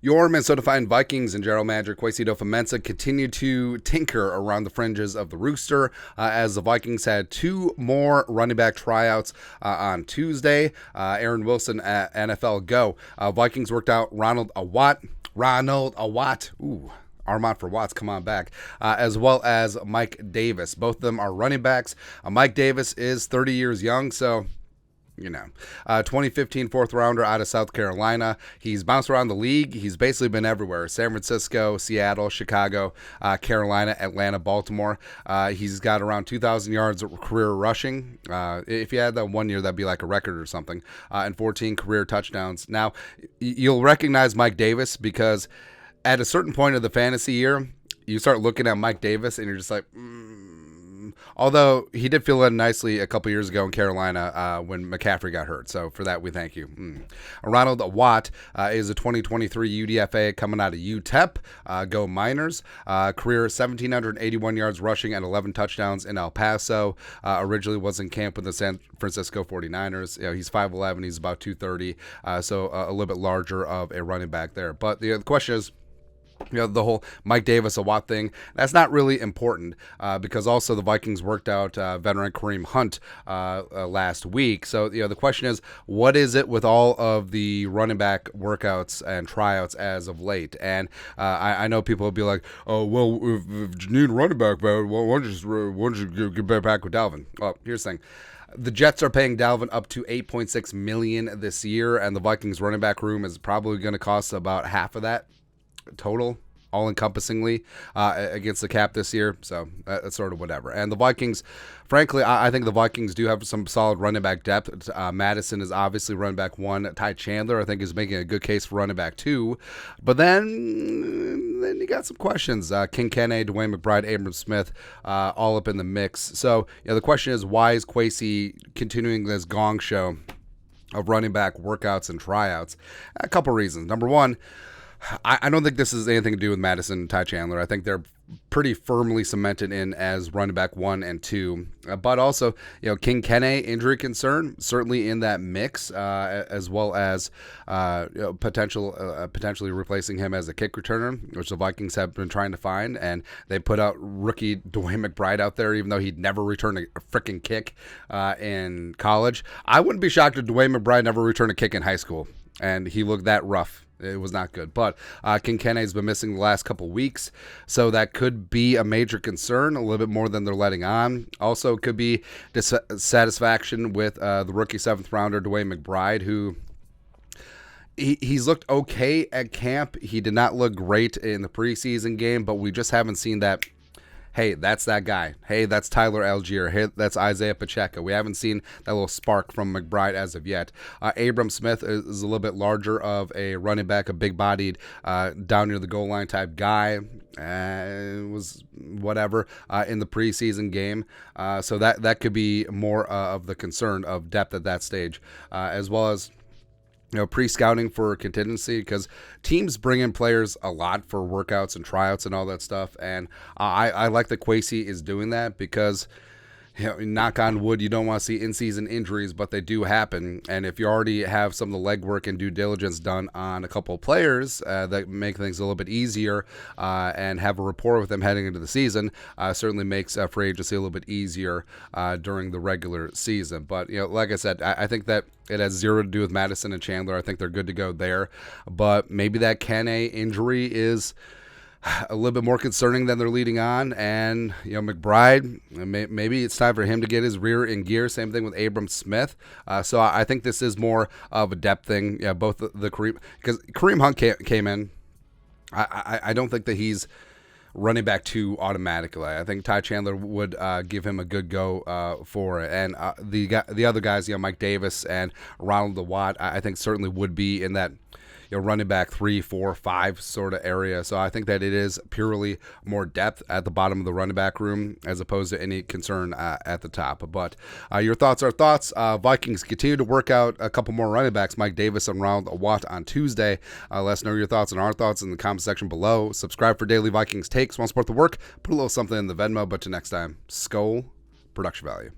Your Minnesota Vikings and general manager Kwesi adofo-mensah continue to tinker around the fringes of the rooster as the Vikings had two more running back tryouts on Tuesday. Aaron Wilson at NFL Go. Vikings worked out Ronald Awatt. Ooh. Armand for Watts, come on back, as well as Mike Davis. Both of them are running backs. Mike Davis is 30 years young, so 2015 fourth rounder out of South Carolina. He's bounced around the league. He's basically been everywhere: San Francisco, Seattle, Chicago, Carolina, Atlanta, Baltimore. He's got around 2,000 yards of career rushing. If you had that 1 year, that'd be like a record or something. And 14 career touchdowns. Now, you'll recognize Mike Davis because at a certain point of the fantasy year, you start looking at Mike Davis and you're just like, Although he did fill in nicely a couple years ago in Carolina when McCaffrey got hurt. So for that, we thank you. Ronald Awatt is a 2023 UDFA coming out of UTEP. Go Miners. Career 1,781 yards rushing and 11 touchdowns in El Paso. Originally was in camp with the San Francisco 49ers. He's 5'11". He's about 230. So a little bit larger of a running back there. But the question is, the whole Mike Davis, Awatt thing, that's not really important because also the Vikings worked out veteran Kareem Hunt last week. So, the question is, what is it with all of the running back workouts and tryouts as of late? And I know people will be like, oh, well, if you need a running back, why don't you get back with Dalvin? Well, here's the thing. The Jets are paying Dalvin up to $8.6 million this year, and the Vikings running back room is probably going to cost about half of that total, all-encompassingly, against the cap this year. So that's sort of whatever. And the Vikings, frankly, I think the Vikings do have some solid running back depth. Madison is obviously running back one. Ty Chandler, I think, is making a good case for running back two. But then you got some questions. King Kene, Dwayne McBride, Abram Smith, all up in the mix. So the question is, why is Kwesi continuing this gong show of running back workouts and tryouts? A couple reasons. Number one, I don't think this has anything to do with Madison and Ty Chandler. I think they're pretty firmly cemented in as running back 1 and 2. But also, King Kene injury concern certainly in that mix, as well as potentially replacing him as a kick returner, which the Vikings have been trying to find. And they put out rookie Dwayne McBride out there, even though he'd never returned a freaking kick in college. I wouldn't be shocked if Dwayne McBride never returned a kick in high school, and he looked that rough. It was not good. But King Kene has been missing the last couple weeks, so that could be a major concern, a little bit more than they're letting on. Also, could be dissatisfaction with the rookie 7th rounder, Dwayne McBride, who he's looked okay at camp. He did not look great in the preseason game, but we just haven't seen that. Hey, that's that guy. Hey, that's Tyler Algier. Hey, that's Isaiah Pacheco. We haven't seen that little spark from McBride as of yet. Abram Smith is a little bit larger of a running back, a big-bodied, down near the goal line type guy. Was whatever in the preseason game. So that could be more of the concern of depth at that stage, as well as pre-scouting for contingency, because teams bring in players a lot for workouts and tryouts and all that stuff. And I like that Kwesi is doing that because, knock on wood, you don't want to see in-season injuries, but they do happen. And if you already have some of the legwork and due diligence done on a couple of players that make things a little bit easier and have a rapport with them heading into the season, certainly makes free agency a little bit easier during the regular season. But, like I said, I think that it has zero to do with Madison and Chandler. I think they're good to go there. But maybe that Kene injury is a little bit more concerning than they're leading on. And, McBride, maybe it's time for him to get his rear in gear. Same thing with Abram Smith. So I think this is more of a depth thing. Both the Kareem, because Kareem Hunt came in. I don't think that he's running back 2 automatically. I think Ty Chandler would give him a good go for it. And the other guys, Mike Davis and Ronald Awatt, I think certainly would be in that running back 3, 4, 5 sort of area. So I think that it is purely more depth at the bottom of the running back room as opposed to any concern at the top. But your thoughts are thoughts. Vikings continue to work out a couple more running backs, Mike Davis and Ronald Awatt on Tuesday. Let us know your thoughts and our thoughts in the comment section below. Subscribe for daily Vikings takes. Want to support the work? Put a little something in the Venmo. But till next time, Skol, production value.